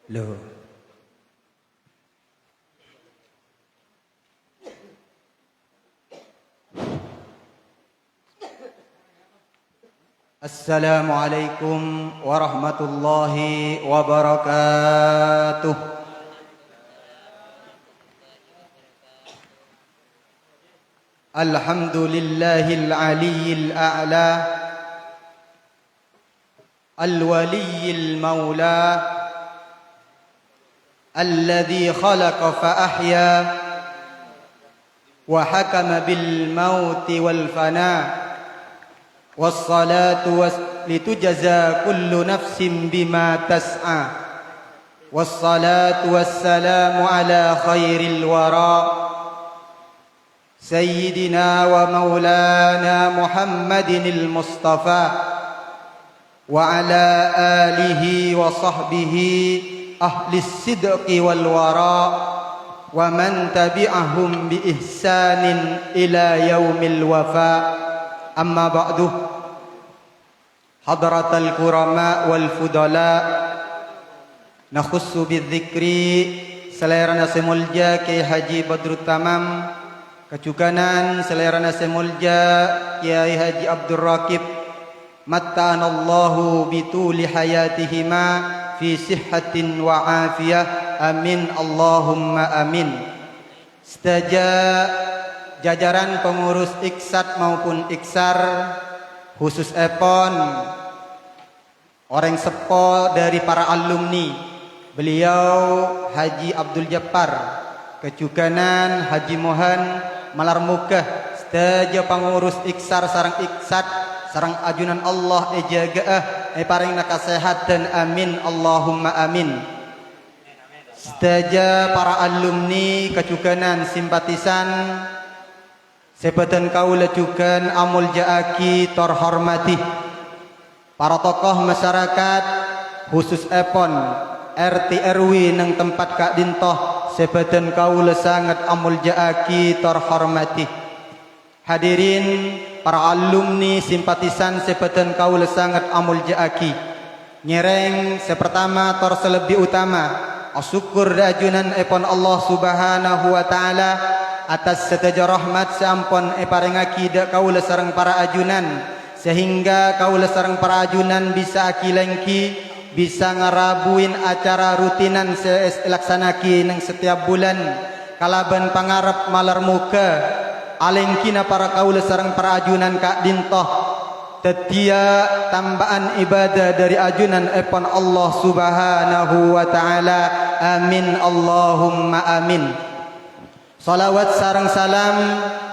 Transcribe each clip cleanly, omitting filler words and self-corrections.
Loh. Assalamualaikum warahmatullahi wabarakatuh. Alhamdulillahil aliyyil a'la, al-waliyyil maula, alladhi khalaqa fa ahya wa hakama bil mauti wal fana, wassalatu litujza kullu nafsin bima tas'a, wassalatu wassalamu ala khairil wara sayyidina wa maulana Muhammadinil Mustafa wa ala alihi wa sahbihi ahlis sidqi wal wara wa man tabi'ahum bi ihsanin ila yaumil wafa. Amma ba'du. Hadratal kurama wal fudala, nakhussu bidzikri selerana semulja Kiai Haji Badrut Tamam, kecukanan selerana semulja Kiai Haji Abdul Raqib, matta'anallahu bituli hayatihima fi sihhatin wa afiyah, amin Allahumma amin. Jajaran pengurus Iksat maupun Iksar, khusus Epon, orang sepo dari para alumni, beliau Haji Abdul Jappar, kecukanan Haji Mohan Malar Mukah, sedaja pengurus Iksar sarang Iksat sarang ajunan Allah ejagaah paringna kasehatan, amin Allahumma amin. Sedaja para alumni, kecukanan simpatisan sepetan kaula cukan amul jaaki terhormati, para tokoh masyarakat khusus Epon RT RW nang tempat Kak Dintoh sepetan kaula sangat amul jaaki terhormati. Hadirin para alumni simpatisan sepetan kaula sangat amul jaaki, nyereng sepertama tor selebih utama asyukur dajunan Epon Allah Subhanahu wa taala atas seteja rahmat seampun parengaki dak kaula sareng para ajunan, sehingga kaula sareng para ajunan bisa akilengki, bisa ngarabuin acara rutinan selaksanaki nang setiap bulan kalaban pangarep malar muka alengkina para kaula sareng para ajunan Kak Dintoh tetia tambahan ibadah dari ajunan Epon Allah Subhanahu wa taala, amin Allahumma amin. Salawat sarang salam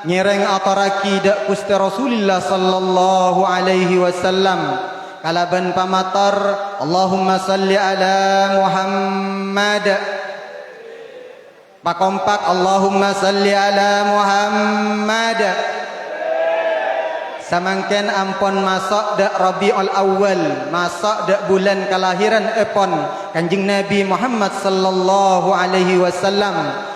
nyereng ataraki dak Gusti Rasulillah sallallahu alaihi wasallam kalaban pamatar Allahumma salli ala Muhammad, pakompak Allahumma salli ala Muhammad. Samangken ampon masuk dak Rabiul Awal, masuk dak bulan kelahiran Epon Kanjeng Nabi Muhammad sallallahu alaihi wasallam.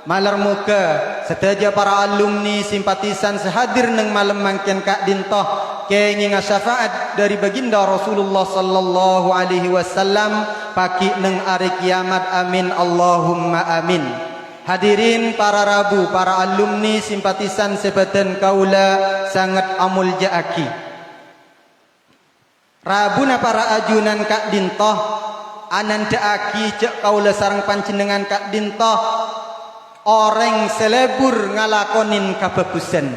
Malar muka sedaja para alumni simpatisan sehadir neng malam mangken Kak Dintoh kengi syafaat dari baginda Rasulullah sallallahu alaihi wasallam paki neng hari kiamat, amin Allahumma amin. Hadirin para rabu, para alumni simpatisan sepetan kaula sangat amul jaaki. Rabuna para ajunan Kak Dintoh anan jaaki cek kaula sareng panjenengan Kak Dintoh orang selebur ngalakonin kabagusan.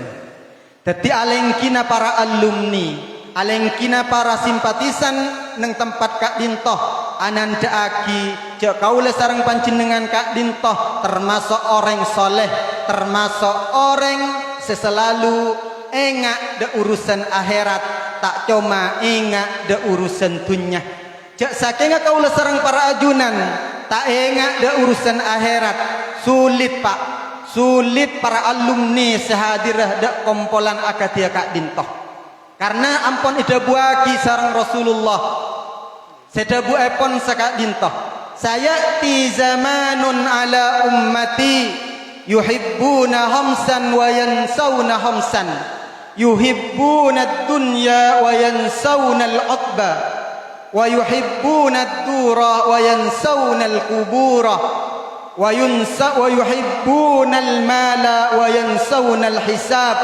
Dadi alengkina para alumni, alengkina para simpatisan neng tempat Kak Dintoh ananda aki cek kaula sareng panjenengan Kak Dintoh termasuk orang soleh, termasuk orang seselalu engak de urusan akhirat, tak cuma engak de urusan dunya. Cek saking kaula sareng para ajunan tak engak de urusan akhirat. Sulit pak, sulit para alumni sehadirah dak kompolan akadia Kak Dintoh, karena ampun ida buaki sareng Rasulullah sedabu epon sakak Dintoh. Saya ti zamanun ala ummati yuhibbuna hamsan wa yansawna hamsan, yuhibbuna dunya wa yansawna al-utba, wa yuhibbuna ad-dura wa yansawna al-qubura wa yuhibbuna al-mala wa yansawna al-hisab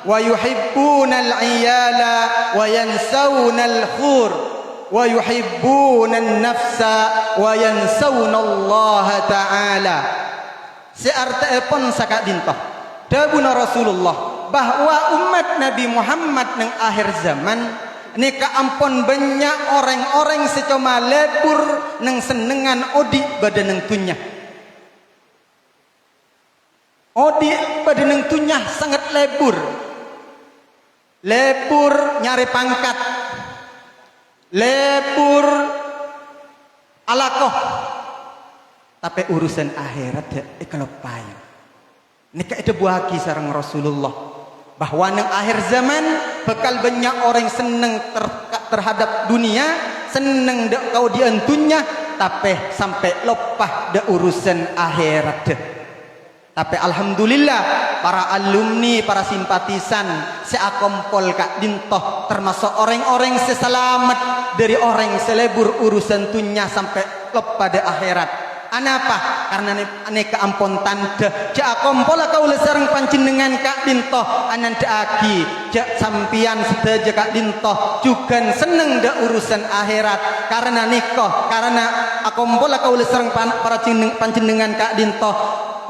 wa yuhibbuna al-iyala wa yansawna al-khur wa yuhibbuna an-nafsa wa yansawna Allah ta'ala. Seartaipun saka dintoh dawuh Rasulullah bahwa umat Nabi Muhammad nang akhir zaman nika ampun banyak orang-orang secoma lebur nang senengan odi pada nang tunyah. Odi pada nang tunyah sangat lebur. Lebur nyari pangkat. Lebur alakoh. Tapi urusan akhirat ikalopayan. Nika itu buaki sareng Rasulullah bahwa nang akhir zaman bakal banyak orang seneng terhadap dunia, seneng dak kau diantunya, tapi sampai lopah dak urusan akhirat. Tapi alhamdulillah para alumni, para simpatisan seakompol kak dintoh termasuk orang-orang seselamat dari orang selebur urusan dunia sampai lopah dak akhirat. Anapa? Karena aneka ampun tanda jak kompola kau lesarang panjenengan kak dintoh ananda aki jak sampian sedaja kak dintoh juga seneng dak urusan akhirat karena nikoh karena akompola kau lesarang para panjenengan kak dintoh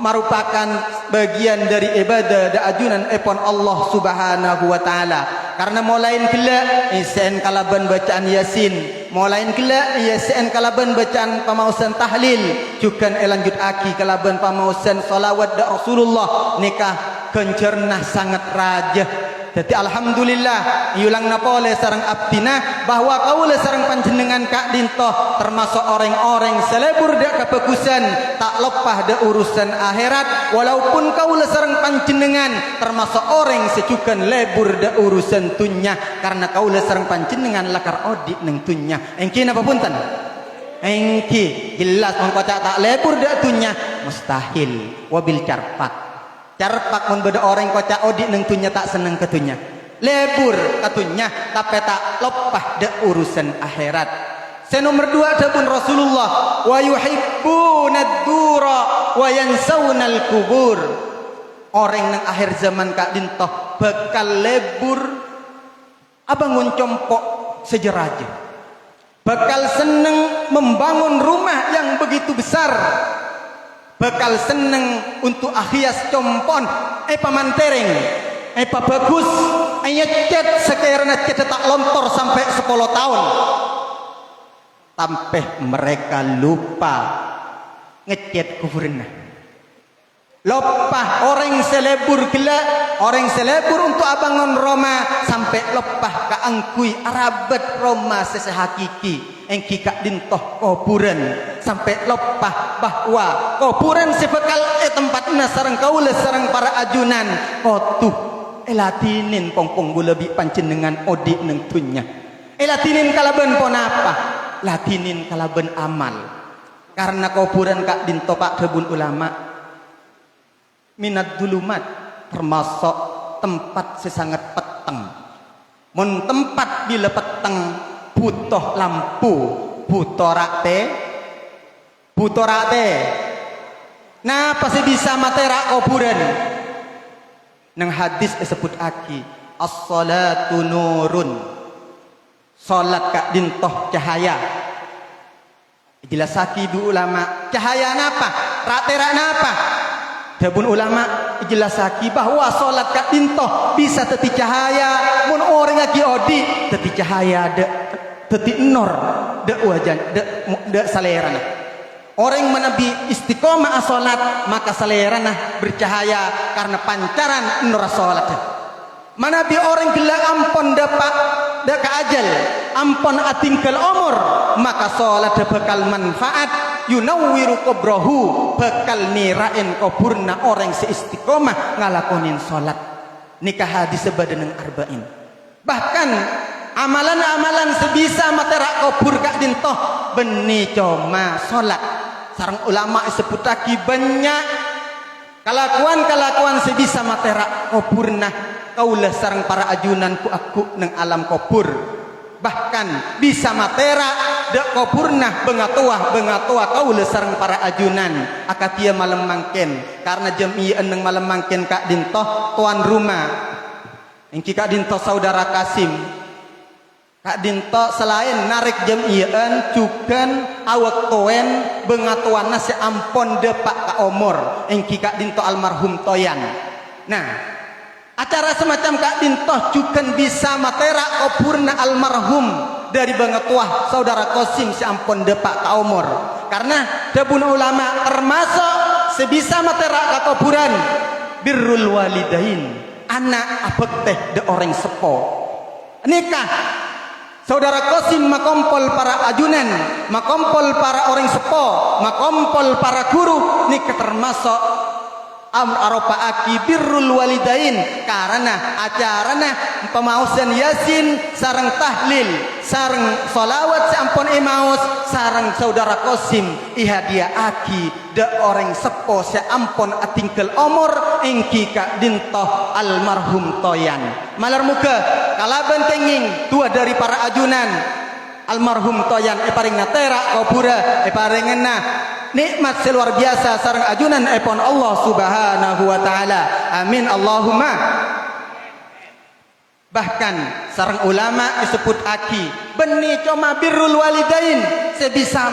merupakan bagian dari ibadah da ajunan epon Allah Subhanahu wa taala. Karena mulain gila isen kalaban bacaan Yasin, mulain gila isen kalaban bacaan pamausan tahlil, juga lanjut aki kalaban pamausan salawat da Rasulullah nikah kencernah sangat raja. Jadi alhamdulillah yulang napole sarang abdina bahwa kaula sarang panjenengan kak dintoh termasuk orang-orang selebur dak kebagusan tak lepah dak urusan akhirat walaupun kaula sarang panjenengan termasuk orang sejukan lebur dak urusan dunya karena kaula sarang panjenengan lakar odik neng dunya engki napa punten engki jelas mengkocak tak lebur dak dunya mustahil wabil carpak carpak mun beda orang kocak odik neng tunya tak seneng ketunya lebur ketunya tapi tak lopah dak urusan akhirat. Nomor 2 adapun Rasulullah wa yuhibbuna ad-dura wa yansawna al-kubur. Orang nang akhir zaman kak dintoh bakal lebur abangun compok sejeraja, bakal seneng membangun rumah yang begitu besar, bakal seneng untuk ahias compon pamantereng bagus cet sekiranya cet tak lontor sampai 10 tahun sampai mereka lupa ngecet kuburna lupa orang selebur gila orang selebur untuk abangun Roma sampai lepah kaangkui arabat Roma sesehakiki engki kak dintoh kuburan sampai lepah bahwa kuburan sebekal tempatna sareng kaula sareng para ajunan kotuh elatinin pongpong lebih panjenengan odi neng tunya elatinin kalaban pon apa latinin kalaban amal karena kuburan kak dintoh pak debun ulama minat dulumat termasuk tempat sesangat peteng mun tempat bila peteng butuh lampu butuh rate nah pasti bisa matera kuburan nang hadis disebut aki as-salatu nurun salat kak dintoh cahaya jelas aki du ulama cahaya napa ratera napa dabun ulama jelas aki bahwa salat kak dintoh bisa teti cahaya mun orang lagi odi teti cahaya teti nor de wajan de salerana orang menabi istiqomah salat maka salerana bercahaya karena pancaran nur salat manabi orang gila ampon dapat dak ajal ampon atingkel umur maka salat bakal manfaat yunawwiru kubrahu bakal nirain kuburna orang seistiqomah ngalakonin salat nikah hadis sebadan arba'in bahkan amalan-amalan sebisa matera kubur kak dintoh beni coma salat sarang ulama sebut lagi banyak kelakuan sebisa matera kuburna kaulah sarang para ajunan ku aku nang alam kubur bahkan bisa matera dek kopurnah bengatuah kaula sareng para ajunan akatia malam mangken karena jamiah eneng malam mangken kak dintoh tuan rumah engki kak dintoh saudara Kasim kak dintoh selain narik jamian cukan awak toen bengatuan nasi ampon depak kak omor engki kak dintoh almarhum Toyan. Nah acara semacam kak dintoh cukan bisa matera kopurna almarhum dari bangatuah saudara Qasim si ampon depak ka umur karena dabun ulama termasuk sebisa matera ka kopuran birrul walidain anak abek teh de orang sepo nikah saudara Qasim makompol para ajunan makompol para orang sepo makompol para guru nikah termasuk aropa aki birrul walidain karena acarana pemausan yasin sareng tahlil sareng solawat sampun imaus sareng saudara Qasim ihadiah aki de orang sepo sampun atingkel omor engki kak dintoh almarhum Toyan malar muka kalaban tenging tua dari para ajunan almarhum Toyan paring natera kopura paringna nikmat seluar biasa sareng ajunan epon Allah subhanahu wa ta'ala amin Allahumma. Bahkan sareng ulama disebut aki beni coma birrul walidain sebisa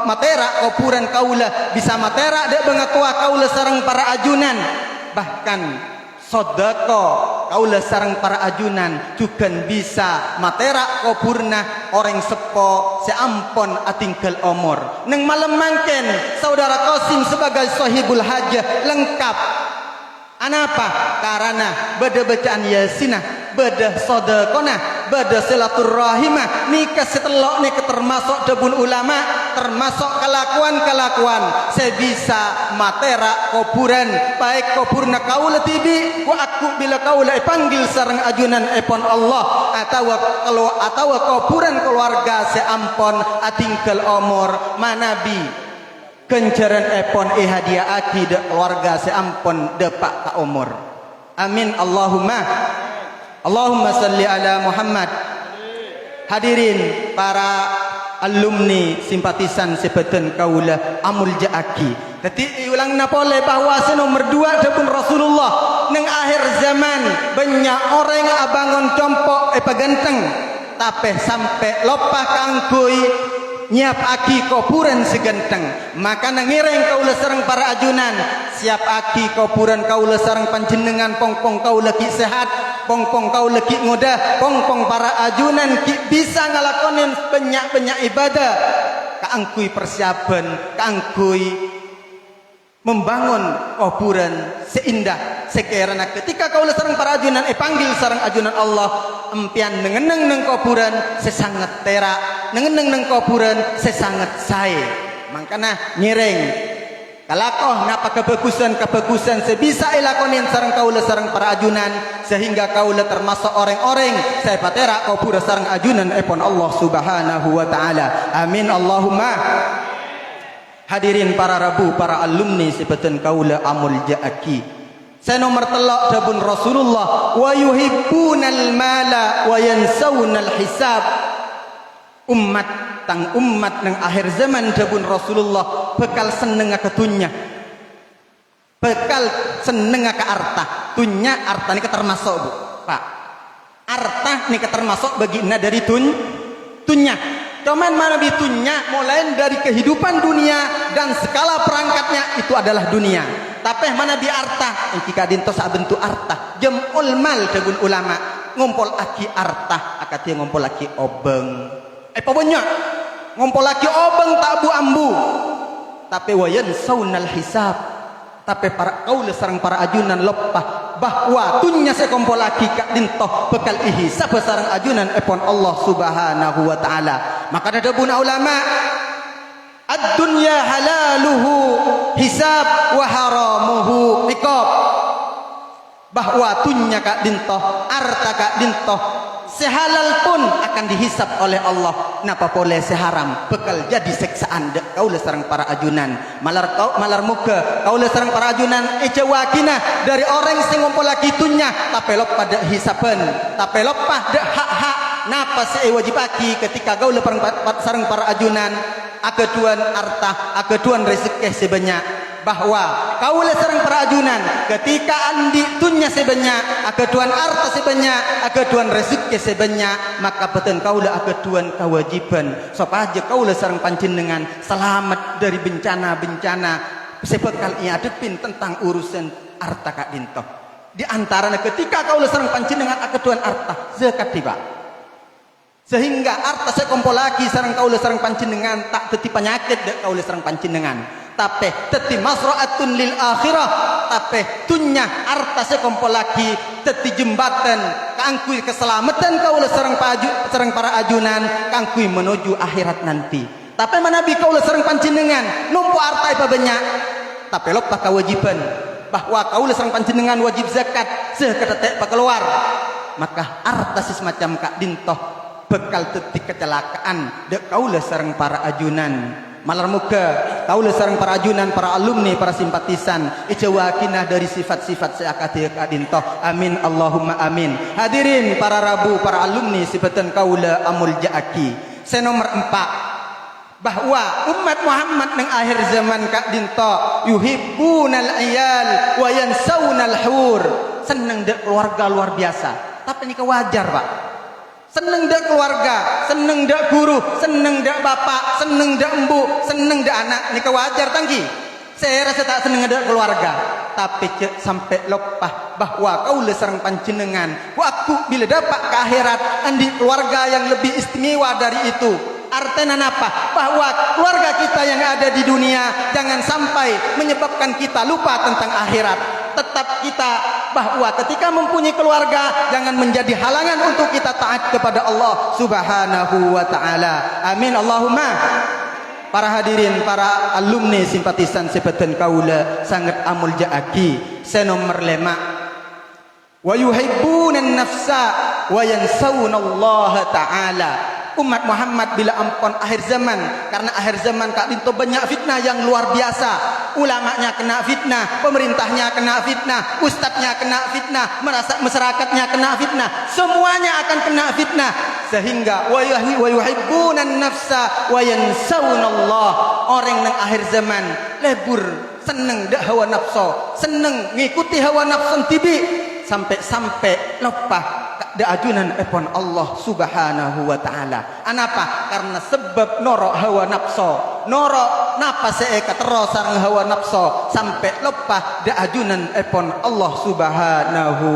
matera kopuran kaula bisa matera dek bengatua kaula sareng para ajunan bahkan sodako kaula sareng para ajunan juga bisa matera kopurna orang sepo seampon atingkel omor neng malam mangken saudara Qasim sebagai sahibul hajah lengkap anapa karena beda bacaan yasinah beda sodakona beda silaturrahimah nikah setelok nikah termasuk debun ulama termasuk kelakuan sebisa matera kopuran baik kopurna kaula tibi wa aku bila kaula panggil sareng ajunan epon Allah atau kopuran keluarga seampon atingkel omor manabi kencaran epon hadiah aki de keluarga seampon depak ka umur amin Allahumma salli ala Muhammad. Hadirin para alumni simpatisan sebeten kaula amul jaaki jadi ulang napole bahwa nomor 2 dapun Rasulullah neng akhir zaman banyak orang abangon compok paganteng tapi sampai lopah kangkui nyiap aki kopuran segenteng maka nangireng kaula sareng para ajunan siap aki kopuran kaula sareng panjenengan pongpong kaula ki sehat pongpong kaula ki ngodah pongpong para ajunan ki bisa ngalakonin banyak ibadah kaangkui persiapan kaangkui membangun kopuran seindah sekerana ketika kaula sareng para ajunan panggil sareng ajunan Allah empian nengeneng neng kopuran sesangat terak nengeneng neng kopuran sesangat sae makana nyireng kalakoh napa kebagusan sebisa ilakonin sareng kaula sareng para ajunan sehingga kaula termasuk orang-orang saya patera kopura sareng ajunan epon Allah subhanahu wa ta'ala amin Allahumma. Hadirin para rabu para alumni sebeten kaula amul jaaki saya nomor telok dabun Rasulullah wa yuhibbunal mala wa yansawunal hisab umat nang akhir zaman dabun Rasulullah bekal seneng ke dunya bekal seneng ke arta dunya arta ini termasuk bu pak arta ini termasuk bagian dari dunya cuman mana bitunya mulai dari kehidupan dunia dan skala perangkatnya itu adalah dunia tapi mana di arta jika dinto bentuk arta jamul mal dabun ulama ngumpul aki arta akatia ngumpul aki obeng pokoknya ngumpul aki obeng tak bu ambu tapi wayan saunal hisab tapi para kaula sareng para ajunan lepah bahwa tunya saya kumpul lagi kak dintoh bekal ihisab sareng ajunan epon Allah subhanahu wa ta'ala maka ada buna ulama ad-dunya halaluhu hisab wa haramuhu iqab bahwa tunya kak dintoh arta kak dintoh sehalal pun akan dihisap oleh Allah napa boleh seharam bekal jadi seksaan kaula sareng para ajunan malar muka kaula sareng para ajunan ejawakina dari orang sing ngumpul lagi tunya tapi lop pada hisapan tapi lop pada hak-hak napa se wajib aki ketika gaul sareng para ajunan akeduan artah akeduan rezeki sebanyak bahwa kaula sareng para ajunan ketika andi tunya sebanyak akeduan arta sebanyak akeduan rezeki sebanyak maka beten kaula akeduan kewajiban supaya kaula sareng panjenengan selamat dari bencana-bencana sebekal ia adepin tentang urusan arta kak dinto di antaranya ketika kaula sareng panjenengan akeduan arta zakat tiba sehingga arta sekompol lagi sareng kaula sareng panjenengan tak teti penyakit dek kaula sareng panjenengan tapi teti masra'atun lil akhirah tapi tunya arta sekompol lagi teti jembatan kangkui keselamatan kaula sareng para ajunan kangkui menuju akhirat nanti tapi manabi kaula sareng panjenengan numpu arta ipa banyak tapi lupa kewajiban bahwa kaula sareng panjenengan wajib zakat seketetek keluar maka arta semacam kak dintoh bekal teti kecelakaan dek kaula sareng para ajunan malar muka kaula sareng para ajunan para alumni para simpatisan ijawakinah dari sifat-sifat seakati kak dintoh amin Allahumma amin hadirin para rabu para alumni sifatan kaula amul jaaki senomor 4 bahwa umat Muhammad nang akhir zaman kak dinto yuhibbunal iyal wa yansawnal hur seneng dek keluarga luar biasa tapi ini wajar pak seneng dek keluarga seneng dek guru seneng dek bapak seneng dek embu seneng dek anak ini wajar tangki saya rasa tak seneng dek keluarga tapi sampai lupa bahwa kaula sareng panjenengan waktu bila dapat ke akhirat andi keluarga yang lebih istimewa dari itu artinya apa? Bahwa keluarga kita yang ada di dunia jangan sampai menyebabkan kita lupa tentang akhirat. Tetap kita bahwa ketika mempunyai keluarga jangan menjadi halangan untuk kita taat kepada Allah Subhanahu wa taala. Amin Allahumma. Para hadirin, para alumni simpatisan sebeten kaula sangat amul jaaki. Senomor 5. Wa yuhibbunan nafsa wa yansawna Allah taala. Umat Muhammad bila ampun akhir zaman karena akhir zaman kak dinto banyak fitnah yang luar biasa ulamanya kena fitnah pemerintahnya kena fitnah ustadznya kena fitnah masyarakatnya kena fitnah semuanya akan kena fitnah sehingga wa yuhibbunan nafsa wa yansawunallah orang nang akhir zaman lebur seneng dak hawa nafsu seneng ngikuti hawa nafsu tibi sampai lupa da ajunan epon Allah Subhanahu wa taala. Anapa? Karena sebab norok hawa nafsu. Norok napa seeka terus sareng hawa nafsu sampai lupa da ajunan epon Allah Subhanahu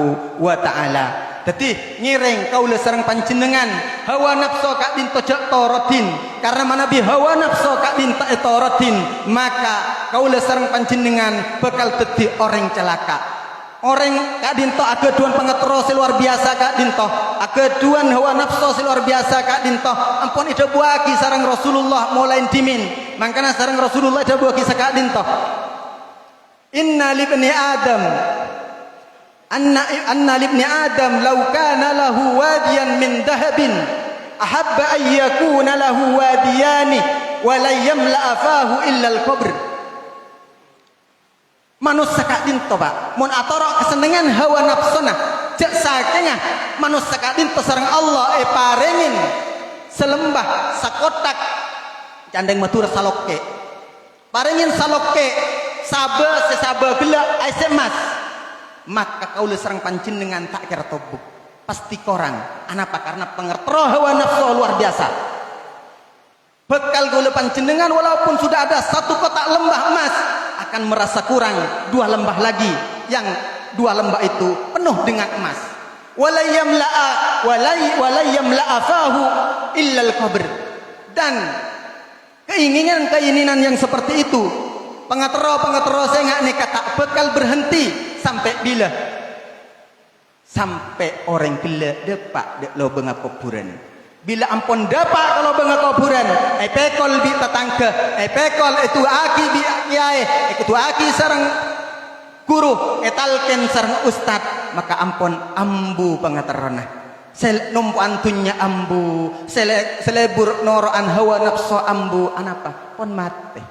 wa taala. Dadi ngiring kaula sareng panjenengan hawa nafsu kak dinto jak torodin karena manabi hawa nafsu kak dinto torodin maka kaula sareng panjenengan bakal dadi orang celaka. Orang kak dinto ageduan pengetro luar biasa kak dinto ageduan hawa nafsu luar biasa kak dinto ampun ida buaki sareng Rasulullah mulai dimin makanya sareng Rasulullah ida buaki kak dinto inna libni adam anna libni adam law kana lahu wadiyan min dahabin ahabba an yakuna lahu wadiyani wa la yamla afahu illa al-qabr. Manusia kak dinto pak mun atoro kesenengan hawa nafsuna cek sakenya manusia kak dinto sareng Allah parengin selembah sakotak jandeng matur saloke parengin saloke sabe sesabe gela SMS maka kaula sareng panjenengan tak kira tobuk pasti korang anapa karena pengertro hawa nafsu luar biasa bekal kaula panjenengan walaupun sudah ada 1 kotak lembah emas akan merasa kurang 2 lembah lagi yang 2 lembah itu penuh dengan emas walayamla'a fahu illa al-qabr dan keinginan yang seperti itu pengatero saya nggak nih kata bekal berhenti sampai bila sampai orang gila depak dek lo benga kuburan bila ampun dapat kalau benga kuburan pekol bi tetangga pekol itu aki bi kiai itu aki sareng guru etalken sareng ustad maka ampun ambu pengaterana sel numpu antunya ambu selebur noroan hawa nafsu ambu anapa pon mate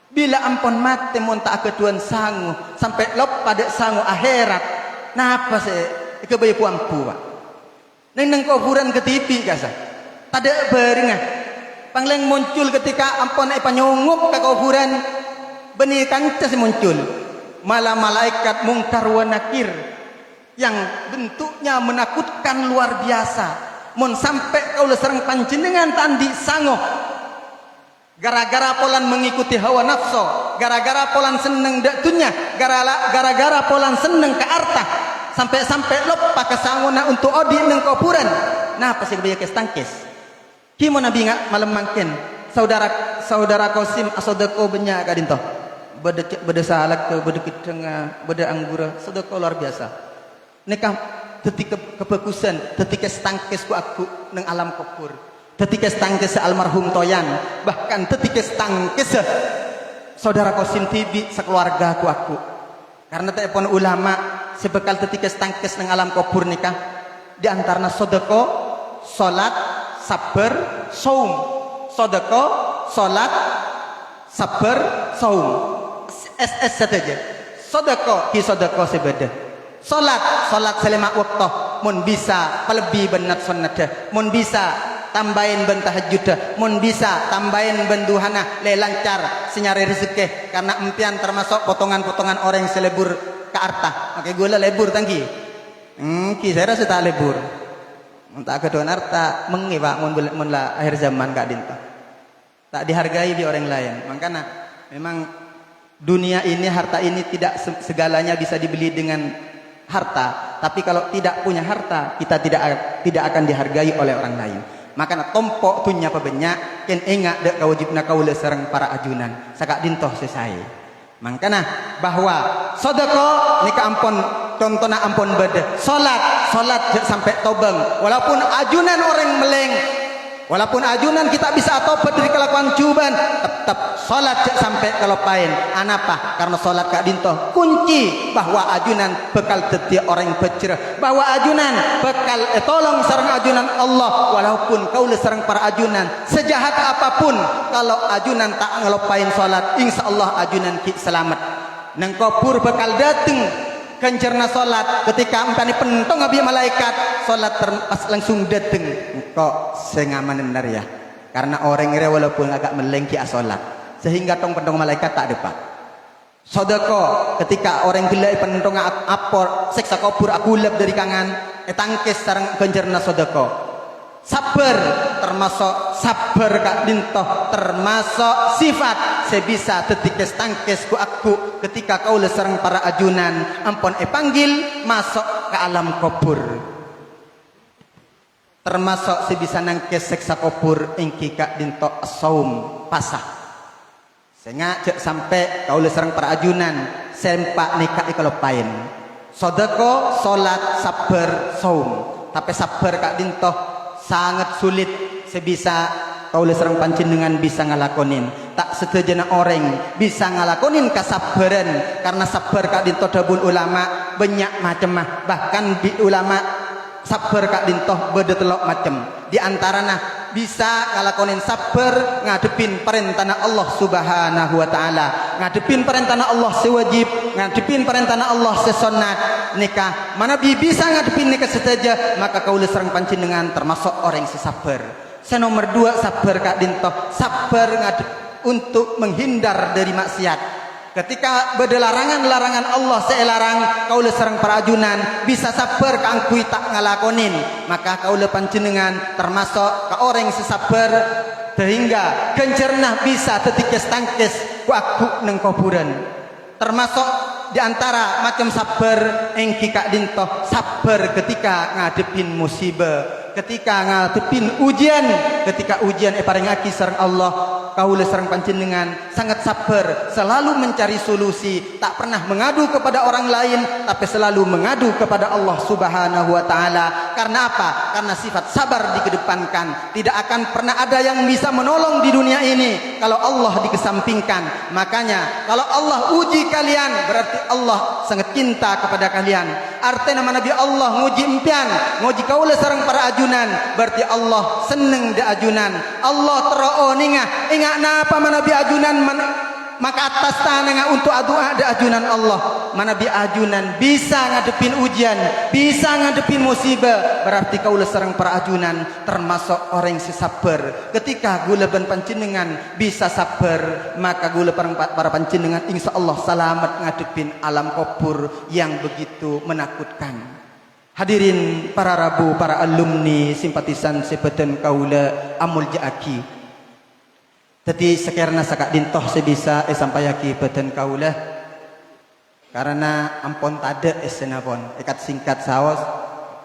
bila ampun mate mun tak keduan sangu sampai lop pada sangu akhirat napa se kebayu ampu pak neng kuburan ketipi kasa tada beringah pangleng muncul ketika ampun panyongok ke kuburan benih kancas muncul malah malaikat mungkar wa nakir yang bentuknya menakutkan luar biasa. Mun sampai kau serang panjenengan tandi sangoh gara-gara polan mengikuti hawa nafsu, gara-gara polan seneng daktunya, gara-gara polan seneng ke arta, sampai lupa kesangona untuk odi neng kuburan. Nah pasti banyak stangkis. Kimo nabi ngak malam mangken saudara Qasim asodako benya kadinto. Beda salak ke beda kitengah beda anggura sedekah luar biasa. Nikah ketika kebekusan, ketika stangkes ku aku neng alam kubur, ketika stangkes almarhum Toyan, bahkan ketika stangkes saudara Qasim Tibi sekeluarga ku aku. Karena telepon ulama sebekal ketika stangkes neng alam kubur nikah di antaranya sedekah, salat, sabar, saum. Sedekah, salat, sabar, saum. SS saja. Sedekah ki sedekah sebeda. Salat selama waktu mun bisa lebih benat sunnah mun bisa tambahin ben tahajud mun bisa tambahin ben duhana le lancar senyari rezeki karena empian termasuk potongan-potongan orang yang selebur ke arta makanya gula lebur tangki ki saya rasa tak lebur mun tak kedua arta mengi pak mun la akhir zaman kak dinta tak dihargai di orang lain makanya memang dunia ini harta ini tidak segalanya bisa dibeli dengan harta, tapi kalau tidak punya harta kita tidak akan dihargai oleh orang lain. Makanya tompok tunya pabenyak ken ingat dek kawajibna kaula sareng para ajunan sakak dintoh selesai. Makanya bahwa sedekah nika ampun contohna ampun beda. Salat sampai tobeng walaupun ajunan orang meleng walaupun ajunan kita bisa tobat dari kelakuan cuban tetap salat sampai kelopain anapa karena salat kak dintoh kunci bahwa ajunan bekal setiap orang bercerah bahwa ajunan bekal tolong sareng ajunan Allah walaupun kau sareng para ajunan sejahat apapun kalau ajunan tak ngelopain salat insyaallah ajunan ki selamat nang kubur bekal dateng kencerna salat ketika empani pentong abi malaikat salat pas langsung dateng kok sengaman benar ya karena orang ira walaupun agak melengki salat sehingga tong pentong malaikat tak dapat sedekah ketika orang gila pentong apor seksa kubur aku lep dari kangan tangkis sareng kencerna sedekah sabar termasuk sabar kak dintoh termasuk sifat sebisa tetikes tangkes ku aku ketika kau sareng para ajunan ampun panggil masuk ke alam kubur termasuk sebisa nangkes seksa kubur ingki kak dintoh saum pasah sengaja sampai kau sareng para ajunan sempak nikah ikalopain sedekah salat sabar saum tapi sabar kak dintoh sangat sulit sebisa kau serang panjenengan bisa ngalakonin tak setejana orang bisa ngalakonin kesabaran karena sabar kak dintoh dabul ulama banyak macam bahkan di ulama sabar kak dintoh beda telok macam di antaranya bisa ngalakonin sabar ngadepin perintah Allah subhanahu wa ta'ala ngadepin perintah Allah sewajib ngadepin perintah Allah sesunat nikah mana bisa ngadepin nikah seteja maka kau serang panjenengan termasuk orang sesabar senomor 2 sabar kak dintoh sabar untuk menghindar dari maksiat ketika berlarangan-larangan Allah selarang kau serang para ajunan bisa sabar kangkui tak ngalakonin maka kau panjenengan termasuk ke orang sesabar sehingga kencernah bisa tetikes tangkes ku neng kuburan termasuk di antara macam sabar engki kak dintoh sabar ketika ngadepin musibah ketika ngadepin ujian ketika ujian parengaki sareng Allah kaula sareng panjenengan sangat sabar selalu mencari solusi tak pernah mengadu kepada orang lain tapi selalu mengadu kepada Allah subhanahu wa ta'ala karena apa? Karena sifat sabar dikedepankan tidak akan pernah ada yang bisa menolong di dunia ini kalau Allah dikesampingkan makanya kalau Allah uji kalian berarti Allah sangat cinta kepada kalian artinya nama Nabi Allah nguji impian nguji kaula sareng para ajunan berarti Allah seneng di ajunan Allah teroo ningah ingat napa manabi ajunan maka atas tangan untuk doa ada ajunan Allah. Mana bi ajunan bisa ngadepin ujian, bisa ngadepin musibah, berarti kaulah sareng para ajunan termasuk orang yang sabar. Ketika gula ben panjenengan bisa sabar, maka gula para panjenengan insya Allah selamat ngadepin alam kubur yang begitu menakutkan. Hadirin para rabu, para alumni, simpatisan sepetan kaula amul jaaki. Jadi sekarang sakak dintoh sebisa sampai yaki beten kaulah karena ampon tade esenapon ikat singkat saos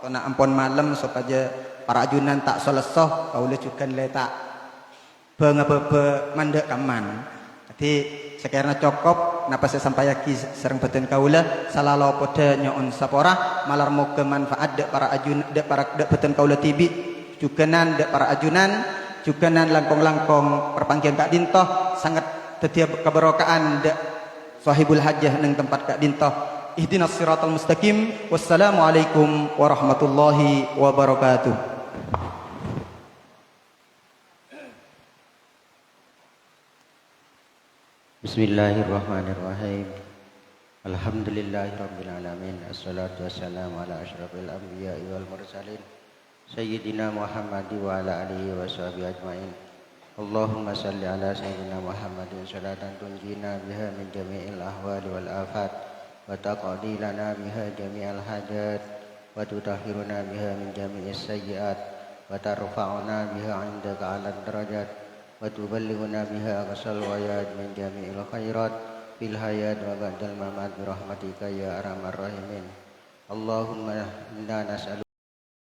kena ampon malam supaya para ajunan tak selesoh kaulah juga letak bengebe mandek kaman. Jadi sekarang cukup napa saya sampai yaki sereng beten kaulah salalau poda nyon sapora malar mau kemanfaat dek para ajunan dek para dek beten kaulah tibi juga nan dek para ajunan juga nan langkong-langkong perpanggian Kak Dintoh sangat setiap keberokaan dak sahibul hajah nang tempat Kak Dintoh. Ihdinas siratal mustaqim. Wassalamualaikum warahmatullahi wabarakatuh. Bismillahirrahmanirrahim. Alhamdulillahirabbil alamin. Assalatu wassalamu ala asyrafil anbiya'i wal mursalin. Sayyidina Muhammad wa ala alihi wa sahbihi ajma'in. Allahumma salli ala Sayyidina Muhammadin salatan tunjina biha min jami'il ahwali wal afat wa taqdi lana biha jami'al hajat wa tutahhiruna biha min jami'is sayyi'at wa tarfa'una biha 'indaka 'alad darajat wa tuballighuna biha aqsal ghayat min jami'il khairat fil hayat wa ba'dal mamat bi rahmatika ya arhamar rahimin. Allahumma inna nas'aluka